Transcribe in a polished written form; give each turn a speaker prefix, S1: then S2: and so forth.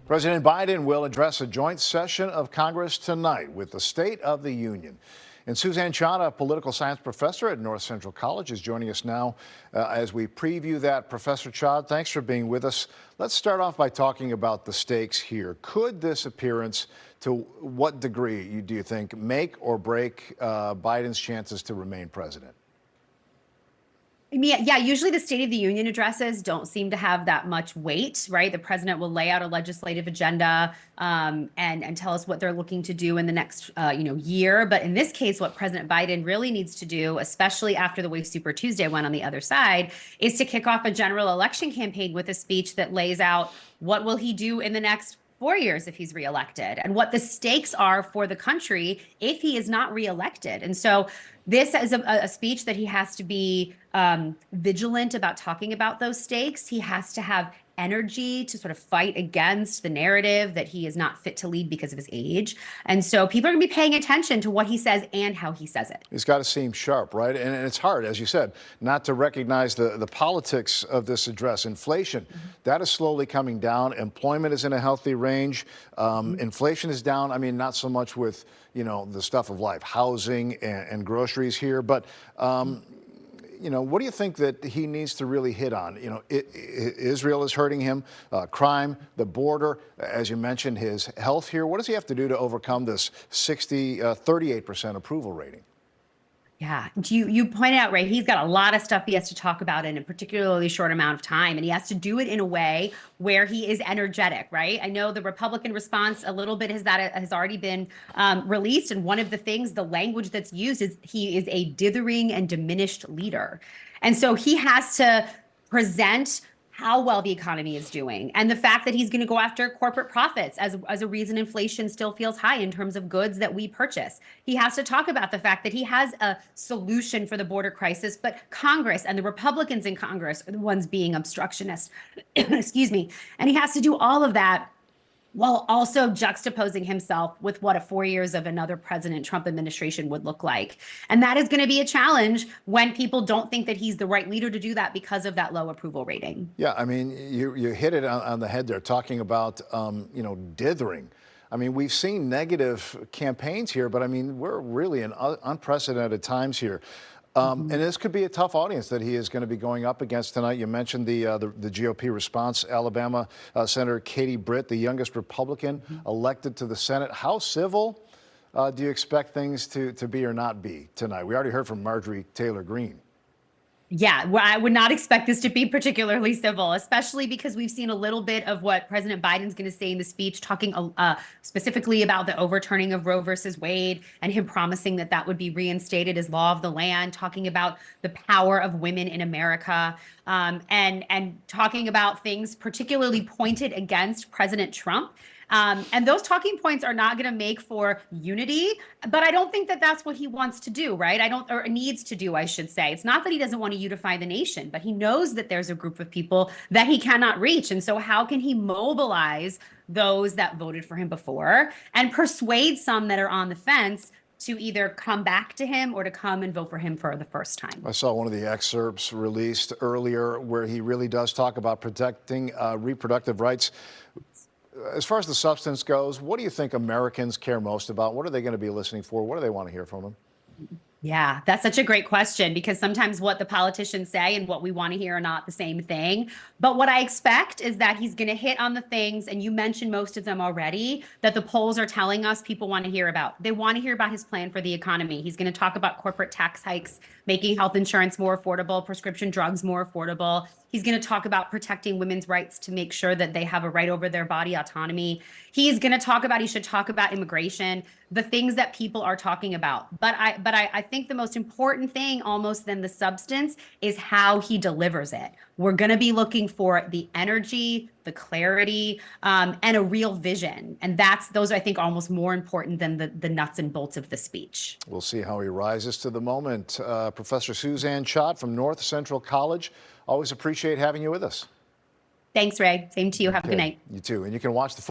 S1: President Biden will address a joint session of Congress tonight with the State of the Union. And Suzanne Chadha, a political science professor at North Central College, is joining us now as we preview that. Professor Chadha, thanks for being with us. Let's start off by talking about the stakes here. Could this appearance, to what degree do you think, make or break Biden's chances to remain president?
S2: Yeah, usually the State of the Union addresses don't seem to have that much weight, right? The president will lay out a legislative agenda and tell us what they're looking to do in the next year. But in this case, what President Biden really needs to do, especially after the way Super Tuesday went on the other side, is to kick off a general election campaign with a speech that lays out what will he do in the next 4 years if he's reelected, and what the stakes are for the country if he is not reelected. And so this is a speech that he has to be vigilant about talking about those stakes. He has to have energy to sort of fight against the narrative that he is not fit to lead because of his age. And so people are going to be paying attention to what he says and how he says it.
S1: He's got to seem sharp, right? And it's hard, as you said, not to recognize the politics of this address. Inflation, that is slowly coming down. Employment is in a healthy range. Inflation is down. I mean, not so much with, the stuff of life, housing and groceries here, but what do you think that he needs to really hit on? Israel is hurting him, crime, the border, as you mentioned, his health here. What does he have to do to overcome this 38% approval rating?
S2: Yeah, you pointed out, right, he's got a lot of stuff he has to talk about in a particularly short amount of time, and he has to do it in a way where he is energetic, right? I know the Republican response a little bit has already been released, and one of the things, the language that's used is he is a dithering and diminished leader. And so he has to present how well the economy is doing, and the fact that he's going to go after corporate profits as a reason inflation still feels high in terms of goods that we purchase. He has to talk about the fact that he has a solution for the border crisis, but Congress and the Republicans in Congress are the ones being obstructionist. Excuse me. And he has to do all of that while also juxtaposing himself with what a 4 years of another President Trump administration would look like. And that is going to be a challenge when people don't think that he's the right leader to do that because of that low approval rating.
S1: Yeah, I mean, you hit it on the head there, talking about, dithering. I mean, we've seen negative campaigns here, but I mean, we're really in unprecedented times here. And this could be a tough audience that he is going to be going up against tonight. You mentioned the GOP response. Alabama Senator Katie Britt, the youngest Republican elected to the Senate. How civil do you expect things to be or not be tonight? We already heard from Marjorie Taylor Greene.
S2: Yeah, well, I would not expect this to be particularly civil, especially because we've seen a little bit of what President Biden's going to say in the speech, talking specifically about the overturning of Roe versus Wade and him promising that that would be reinstated as law of the land, talking about the power of women in America, and talking about things particularly pointed against President Trump. And those talking points are not going to make for unity, but I don't think that that's what he wants to do, right? Or needs to do, I should say. It's not that he doesn't want to unify the nation, but he knows that there's a group of people that he cannot reach. And so how can he mobilize those that voted for him before and persuade some that are on the fence to either come back to him or to come and vote for him for the first time?
S1: I saw one of the excerpts released earlier where he really does talk about protecting reproductive rights. As far as the substance goes, what do you think Americans care most about? What are they going to be listening for? What do they want to hear from him?
S2: Yeah, that's such a great question, because sometimes what the politicians say and what we want to hear are not the same thing. But what I expect is that he's going to hit on the things, and you mentioned most of them already, that the polls are telling us people want to hear about. They want to hear about his plan for the economy. He's going to talk about corporate tax hikes, making health insurance more affordable, prescription drugs more affordable. He's going to talk about protecting women's rights to make sure that they have a right over their body autonomy. He should talk about immigration, the things that people are talking about. But I think the most important thing, almost than the substance, is how he delivers it. We're going to be looking for the energy, the clarity, and a real vision. And those, I think, almost more important than the nuts and bolts of the speech.
S1: We'll see how he rises to the moment. Professor Suzanne Chadha from North Central College. Always appreciate having you with us.
S2: Thanks, Ray. Same to you. Have a good night.
S1: You too. And you can watch the